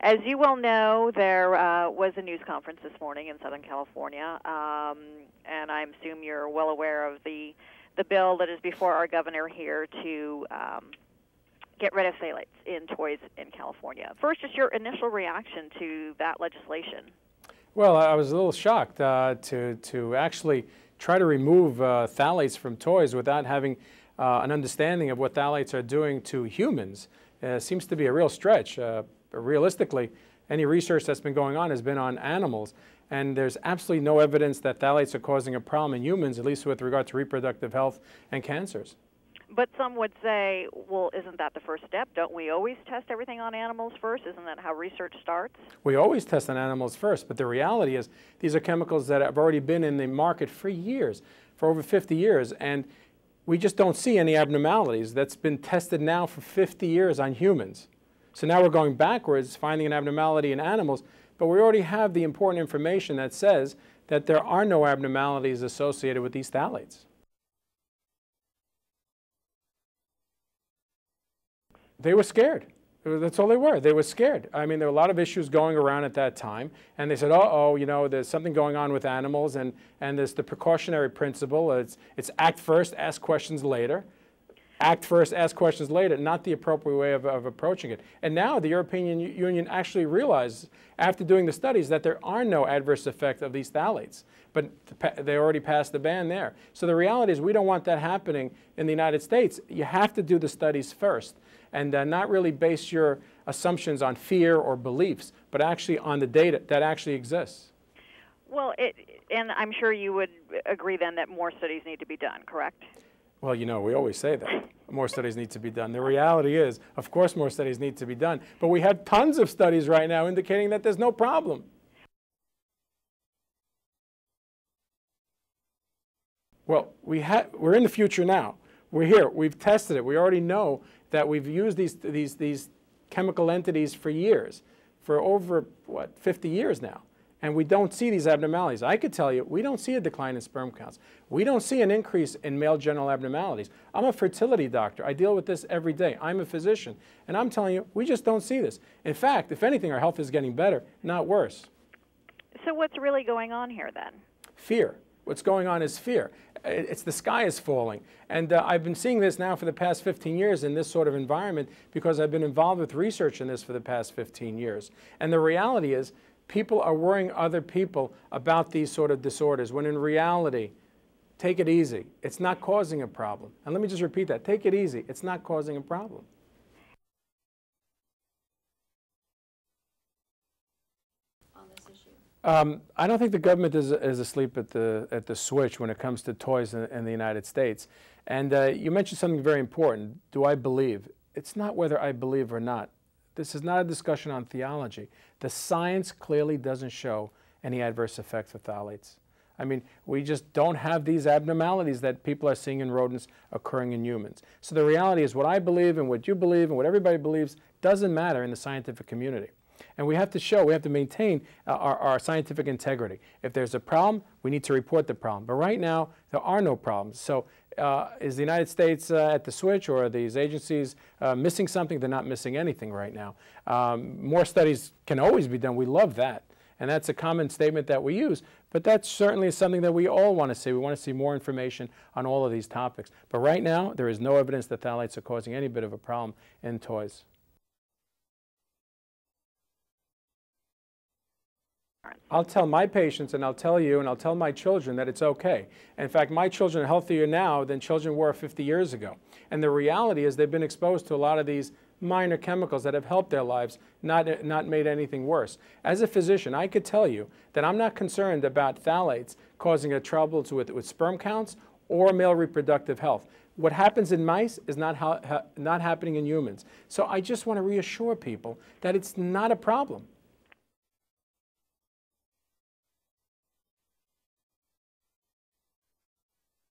As you well know, there was a news conference this morning in Southern California, and I assume you're well aware of the bill that is before our governor here to get rid of phthalates in toys in California. First, just your initial reaction to that legislation. Well, I was a little shocked to actually try to remove phthalates from toys without having an understanding of what phthalates are doing to humans. Seems to be a real stretch. Realistically, any research that's been going on has been on animals, and there's absolutely no evidence that phthalates are causing a problem in humans, at least with regard to reproductive health and cancers. But some would say, well, isn't that the first step? Don't we always test everything on animals first? Isn't that how research starts? We always test on animals first, but the reality is these are chemicals that have already been in the market for years, for over 50 years, and we just don't see any abnormalities. That's been tested now for 50 years on humans. So now we're going backwards, finding an abnormality in animals, but we already have the important information that says that there are no abnormalities associated with these phthalates. They were scared. That's all they were. They were scared. I mean, there were a lot of issues going around at that time, and they said, uh-oh, you know, there's something going on with animals, and there's the precautionary principle. It's act first, ask questions later. Act first, ask questions later, not the appropriate way of approaching it. And now the European Union actually realized, after doing the studies, that there are no adverse effects of these phthalates. But they already passed the ban there. So the reality is we don't want that happening in the United States. You have to do the studies first and not really base your assumptions on fear or beliefs, but actually on the data that actually exists. Well, and I'm sure you would agree then that more studies need to be done, correct? Well, you know, we always say that. More studies need to be done. The reality is, of course, more studies need to be done. But we have tons of studies right now indicating that there's no problem. Well, we're in the future now. We're here. We've tested it. We already know that we've used these chemical entities for years, for over, 50 years now. And we don't see these abnormalities. I could tell you, we don't see a decline in sperm counts. We don't see an increase in male genital abnormalities. I'm a fertility doctor. I deal with this every day. I'm a physician. And I'm telling you, we just don't see this. In fact, if anything, our health is getting better, not worse. So what's really going on here then? Fear. What's going on is fear. It's the sky is falling. And I've been seeing this now for the past 15 years in this sort of environment because I've been involved with research in this for the past 15 years. And the reality is, people are worrying other people about these sort of disorders, when in reality, take it easy. It's not causing a problem. And let me just repeat that. Take it easy. It's not causing a problem. On this issue? I don't think the government is asleep at the switch when it comes to toys in the United States. And you mentioned something very important. Do I believe? It's not whether I believe or not. This is not a discussion on theology. The science clearly doesn't show any adverse effects of phthalates. I mean, we just don't have these abnormalities that people are seeing in rodents occurring in humans. So the reality is what I believe and what you believe and what everybody believes doesn't matter in the scientific community. And we have to maintain our scientific integrity. If there's a problem, we need to report the problem. But right now, there are no problems. So is the United States at the switch, or are these agencies missing something? They're not missing anything right now. More studies can always be done. We love that. And that's a common statement that we use. But that certainly is something that we all want to see. We want to see more information on all of these topics. But right now, there is no evidence that phthalates are causing any bit of a problem in toys. I'll tell my patients, and I'll tell you, and I'll tell my children that it's okay. In fact, my children are healthier now than children were 50 years ago. And the reality is they've been exposed to a lot of these minor chemicals that have helped their lives, not made anything worse. As a physician, I could tell you that I'm not concerned about phthalates causing a trouble with sperm counts or male reproductive health. What happens in mice is not happening in humans. So I just want to reassure people that it's not a problem.